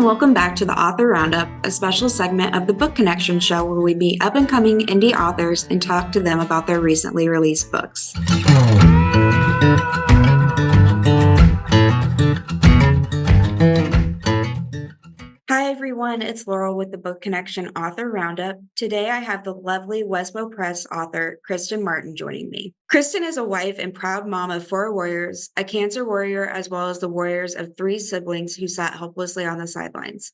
welcome back to the Author Roundup, a special segment of the Book Connection show where we meet up and coming indie authors and talk to them about their recently released books. Hi everyone, it's Laurel with the Book Connection Author Roundup. Today I have the lovely Wesbo Press author Kristen Martin joining me. Kristen is a wife and proud mom of 4 warriors, a cancer warrior, as well as the warriors of 3 siblings who sat helplessly on the sidelines.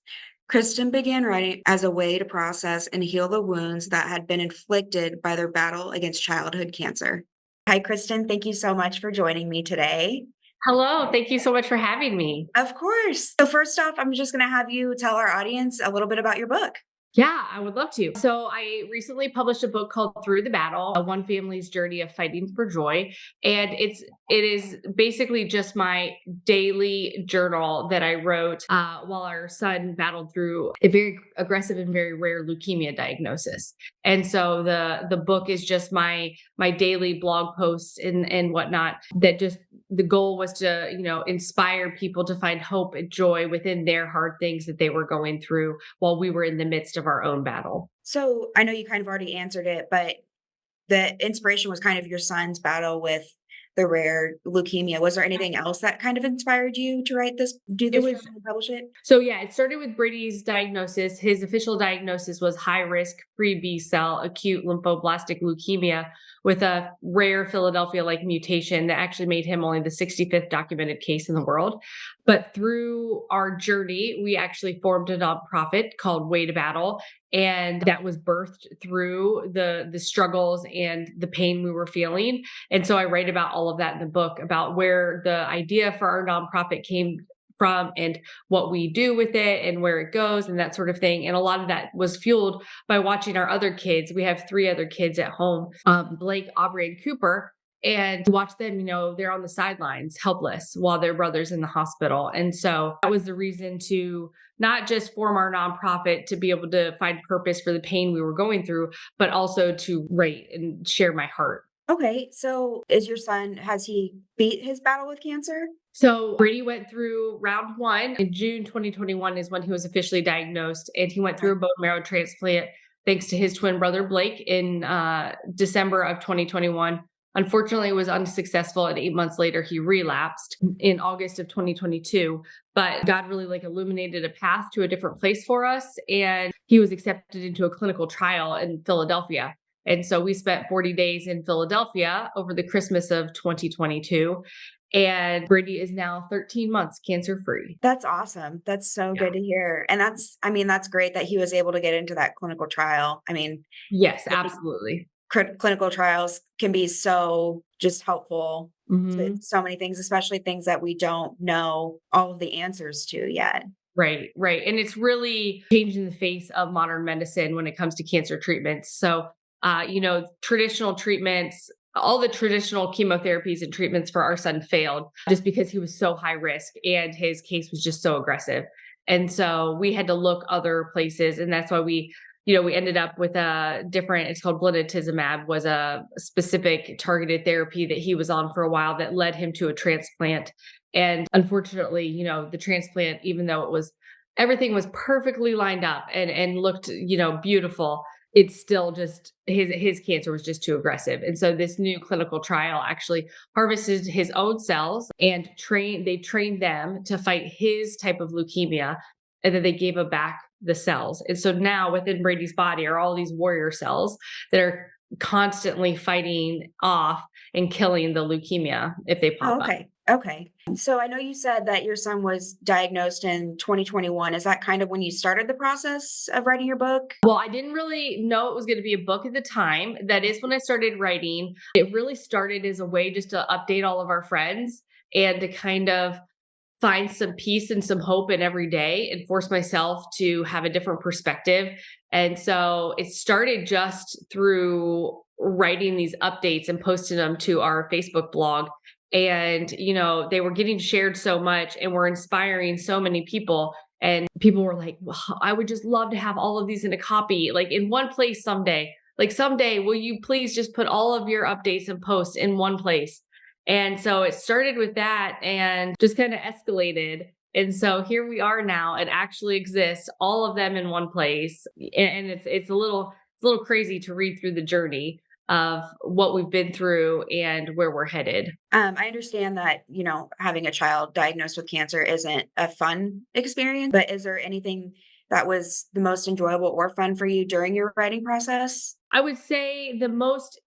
Kristen began writing as a way to process and heal the wounds that had been inflicted by their battle against childhood cancer. Hi Kristen, thank you so much for joining me today. Hello, thank you so much for having me. Of course. So first off, I'm just going to have you tell our audience a little bit about your book. Yeah, I would love to. So I recently published a book called Through the Battle, a one family's journey of fighting for joy. And it is basically just my daily journal that I wrote while our son battled through a very aggressive and very rare leukemia diagnosis. And so the book is just my daily blog posts and whatnot that just the goal was to, inspire people to find hope and joy within their hard things that they were going through while we were in the midst of our own battle. So I know you kind of already answered it, but the inspiration was kind of your son's battle with the rare leukemia. Was there anything else that kind of inspired you to do It this was journal and publish it? So yeah, it started with Brady's diagnosis. His official diagnosis was high risk pre-B cell acute lymphoblastic leukemia with a rare Philadelphia-like mutation that actually made him only the 65th documented case in the world. But through our journey, we actually formed a nonprofit called Way to Battle, and that was birthed through the struggles and the pain we were feeling. And so I write about all of that in the book, about where the idea for our nonprofit came from and what we do with it and where it goes and that sort of thing. And a lot of that was fueled by watching our other kids. We have 3 other kids at home, Blake, Aubrey, and Cooper. And to watch them, they're on the sidelines, helpless, while their brother's in the hospital. And so that was the reason to not just form our nonprofit to be able to find purpose for the pain we were going through, but also to write and share my heart. Okay, so has he beat his battle with cancer? So Brady went through round 1 in June 2021 is when he was officially diagnosed, and he went through a bone marrow transplant thanks to his twin brother Blake in December of 2021. Unfortunately, it was unsuccessful, and 8 months later, he relapsed in August of 2022. But God really illuminated a path to a different place for us, and he was accepted into a clinical trial in Philadelphia. And so we spent 40 days in Philadelphia over the Christmas of 2022. And Brady is now 13 months cancer free. That's awesome. That's so Yeah. good to hear. And that's great that he was able to get into that clinical trial. Yes, I think absolutely. clinical trials can be so just helpful to Hmm. so many things, especially things that we don't know all of the answers to yet. Right, right. And it's really changing the face of modern medicine when it comes to cancer treatments. So, traditional treatments, all the traditional chemotherapies and treatments for our son failed just because he was so high risk and his case was just so aggressive. And so we had to look other places. And that's why we ended up with it's called blinatumomab, was a specific targeted therapy that he was on for a while that led him to a transplant. And unfortunately, the transplant, even though everything was perfectly lined up and looked, beautiful, it's still just his cancer was just too aggressive. And so this new clinical trial actually harvested his own cells and trained them to fight his type of leukemia. And then they gave him back the cells. And so now within Brady's body are all these warrior cells that are constantly fighting off and killing the leukemia if they pop Oh, up. okay. Okay. So I know you said that your son was diagnosed in 2021. Is that kind of when you started the process of writing your book? Well, I didn't really know it was going to be a book at the time. That is when I started writing. It really started as a way just to update all of our friends and to kind of find some peace and some hope in every day and force myself to have a different perspective. And so it started just through writing these updates and posting them to our Facebook blog. And, they were getting shared so much and were inspiring so many people. And people were like, well, I would just love to have all of these in a copy, like in one place someday. Like someday, will you please just put all of your updates and posts in one place? And so it started with that and just kind of escalated. And so here we are now. It actually exists, all of them in one place. And it's a little crazy to read through the journey of what we've been through and where we're headed. I understand that, having a child diagnosed with cancer isn't a fun experience, but is there anything that was the most enjoyable or fun for you during your writing process? I would say the most,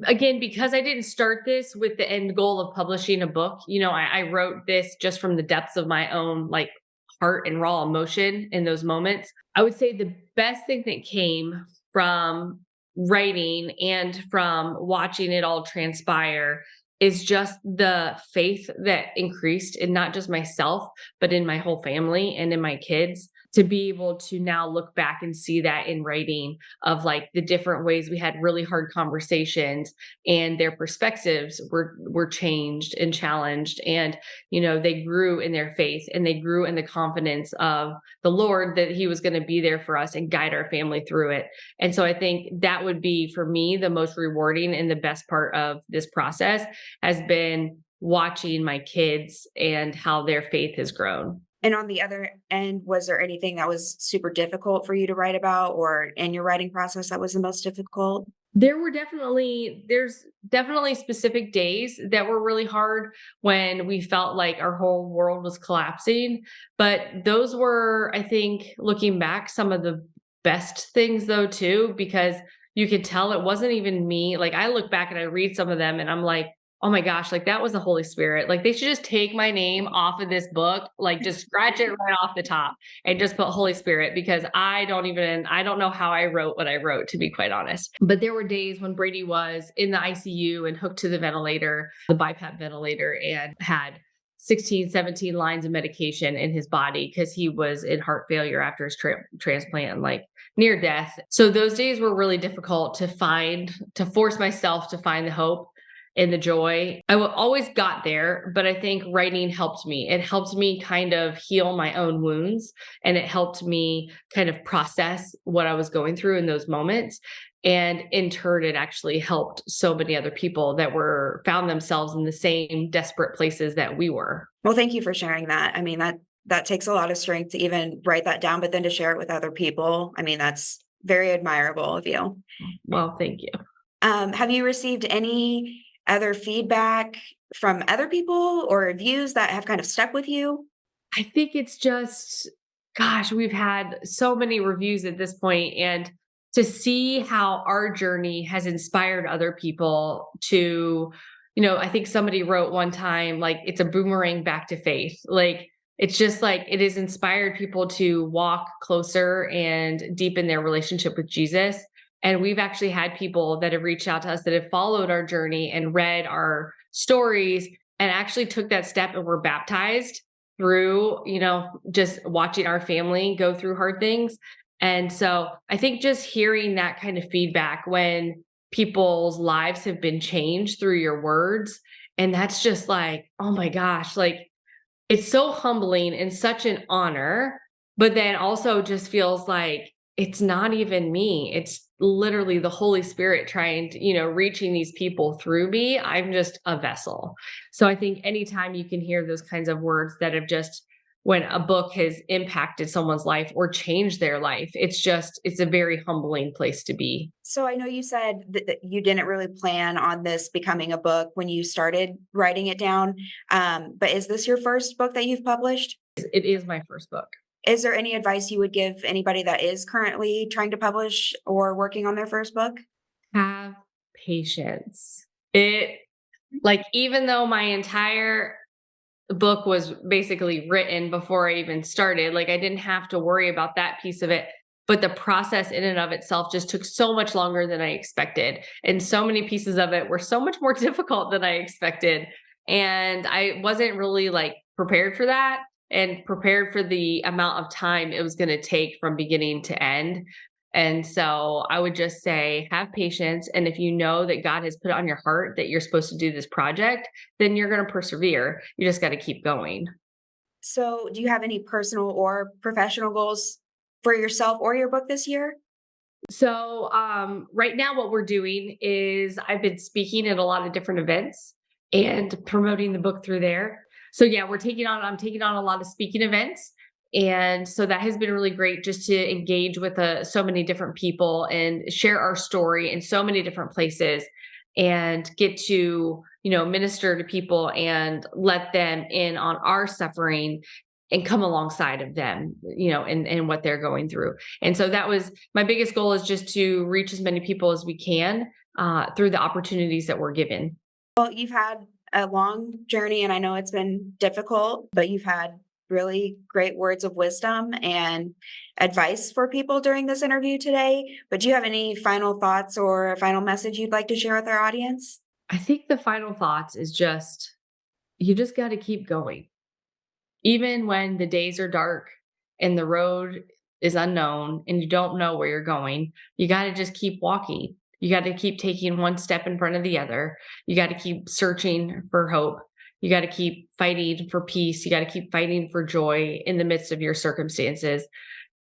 again, because I didn't start this with the end goal of publishing a book, I wrote this just from the depths of my own like heart and raw emotion in those moments. I would say the best thing that came from writing and from watching it all transpire is just the faith that increased in not just myself, but in my whole family and in my kids, to be able to now look back and see that in writing of like the different ways we had really hard conversations and their perspectives were changed and challenged, and they grew in their faith and they grew in the confidence of the Lord that he was going to be there for us and guide our family through it. And so I think that would be for me the most rewarding and the best part of this process has been watching my kids and how their faith has grown. And on the other end, was there anything that was super difficult for you to write about or in your writing process that was the most difficult? There's definitely specific days that were really hard when we felt like our whole world was collapsing. But those were, I think, looking back, some of the best things though, too, because you could tell it wasn't even me. Like I look back and I read some of them and I'm like, oh my gosh, like that was the Holy Spirit. Like they should just take my name off of this book, like just scratch it right off the top and just put Holy Spirit, because I don't know how I wrote what I wrote, to be quite honest. But there were days when Brady was in the ICU and hooked to the ventilator, the BiPAP ventilator, and had 16, 17 lines of medication in his body because he was in heart failure after his transplant, like near death. So those days were really difficult to force myself to find the hope and the joy. Always got there, but I think writing helped me. It helped me kind of heal my own wounds, and it helped me kind of process what I was going through in those moments. And in turn, it actually helped so many other people that found themselves in the same desperate places that we were. Well, thank you for sharing that. I mean, that takes a lot of strength to even write that down, but then to share it with other people. I mean, that's very admirable of you. Well, thank you. Have you received any other feedback from other people or reviews that have kind of stuck with you? I think it's just, gosh, we've had so many reviews at this point, and to see how our journey has inspired other people to, I think somebody wrote one time, like, it's a boomerang back to faith. Like, it's just like it has inspired people to walk closer and deepen their relationship with Jesus. And we've actually had people that have reached out to us that have followed our journey and read our stories and actually took that step and were baptized through, just watching our family go through hard things. And so I think just hearing that kind of feedback when people's lives have been changed through your words, and that's just like, oh my gosh, like it's so humbling and such an honor, but then also just feels like it's not even me. It's literally the Holy Spirit trying to, reaching these people through me. I'm just a vessel. So I think anytime you can hear those kinds of words that have just, when a book has impacted someone's life or changed their life, it's a very humbling place to be. So I know you said that you didn't really plan on this becoming a book when you started writing it down. But is this your first book that you've published? It is my first book. Is there any advice you would give anybody that is currently trying to publish or working on their first book? Have patience. Even though my entire book was basically written before I even started, like I didn't have to worry about that piece of it. But the process in and of itself just took so much longer than I expected. And so many pieces of it were so much more difficult than I expected. And I wasn't really like prepared for that and prepared for the amount of time it was going to take from beginning to end. And so I would just say, have patience. And if you know that God has put it on your heart that you're supposed to do this project, then you're going to persevere. You just got to keep going. So do you have any personal or professional goals for yourself or your book this year? So, right now, what we're doing is I've been speaking at a lot of different events and promoting the book through there. So yeah, I'm taking on a lot of speaking events. And so that has been really great just to engage with so many different people and share our story in so many different places and get to, minister to people and let them in on our suffering and come alongside of them, and what they're going through. And so that was my biggest goal, is just to reach as many people as we can through the opportunities that we're given. Well, you've had a long journey, and I know it's been difficult, but you've had really great words of wisdom and advice for people during this interview today. But do you have any final thoughts or a final message you'd like to share with our audience? I think the final thoughts is just, you just got to keep going. Even when the days are dark and the road is unknown and you don't know where you're going, you got to just keep walking. You got to keep taking one step in front of the other. You got to keep searching for hope. You got to keep fighting for peace. You got to keep fighting for joy in the midst of your circumstances.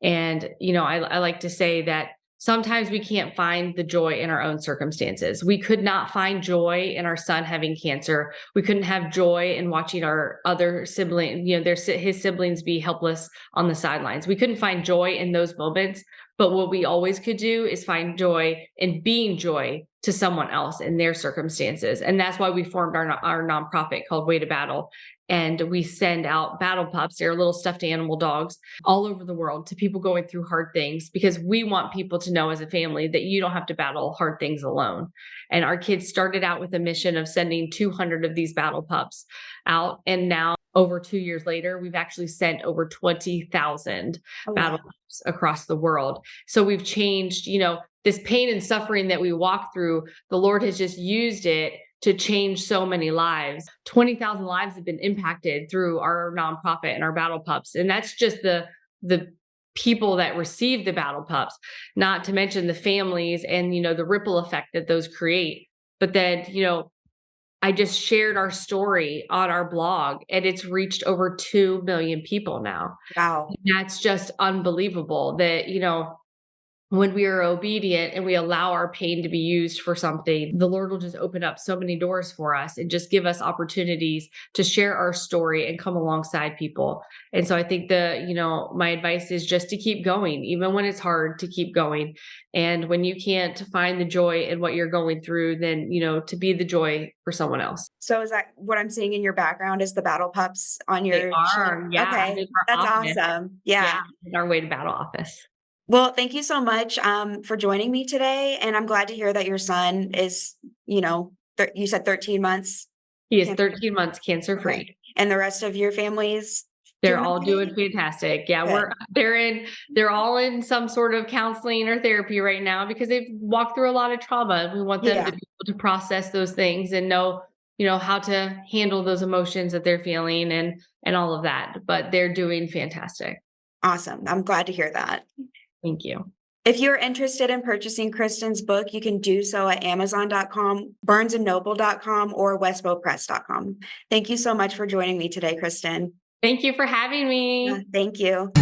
And, I like to say that sometimes we can't find the joy in our own circumstances. We could not find joy in our son having cancer. We couldn't have joy in watching our other sibling, his siblings be helpless on the sidelines. We couldn't find joy in those moments. But what we always could do is find joy in being joy to someone else in their circumstances. And that's why we formed our nonprofit called Way to Battle. And we send out battle pups, they're little stuffed animal dogs, all over the world to people going through hard things, because we want people to know as a family that you don't have to battle hard things alone. And our kids started out with a mission of sending 200 of these battle pups out. And now, over 2 years later, we've actually sent over 20,000 battle pups across the world. So we've changed, this pain and suffering that we walk through, the Lord has just used it to change so many lives. 20,000 lives have been impacted through our nonprofit and our battle pups. And that's just the people that receive the battle pups, not to mention the families and, the ripple effect that those create. But then, I just shared our story on our blog and it's reached over 2 million people now. Wow. That's just unbelievable that, when we are obedient and we allow our pain to be used for something, the Lord will just open up so many doors for us and just give us opportunities to share our story and come alongside people. And so I think my advice is just to keep going, even when it's hard, to keep going. And when you can't find the joy in what you're going through, then, to be the joy for someone else. So is that what I'm seeing in your background, is the battle pups on They your are, yeah. Okay, In our that's office. awesome. Yeah. In our Way to Battle office. Well, thank you so much for joining me today. And I'm glad to hear that your son is, you said 13 months. He is 13 months cancer free. Okay. And the rest of your families? They're all doing fantastic. Yeah, they're all in some sort of counseling or therapy right now because they've walked through a lot of trauma. We want them to be able to process those things and know, how to handle those emotions that they're feeling and all of that. But they're doing fantastic. Awesome. I'm glad to hear that. Thank you. If you're interested in purchasing Kristen's book, you can do so at Amazon.com, BarnesandNoble.com, or WesboPress.com. Thank you so much for joining me today, Kristen. Thank you for having me. Thank you.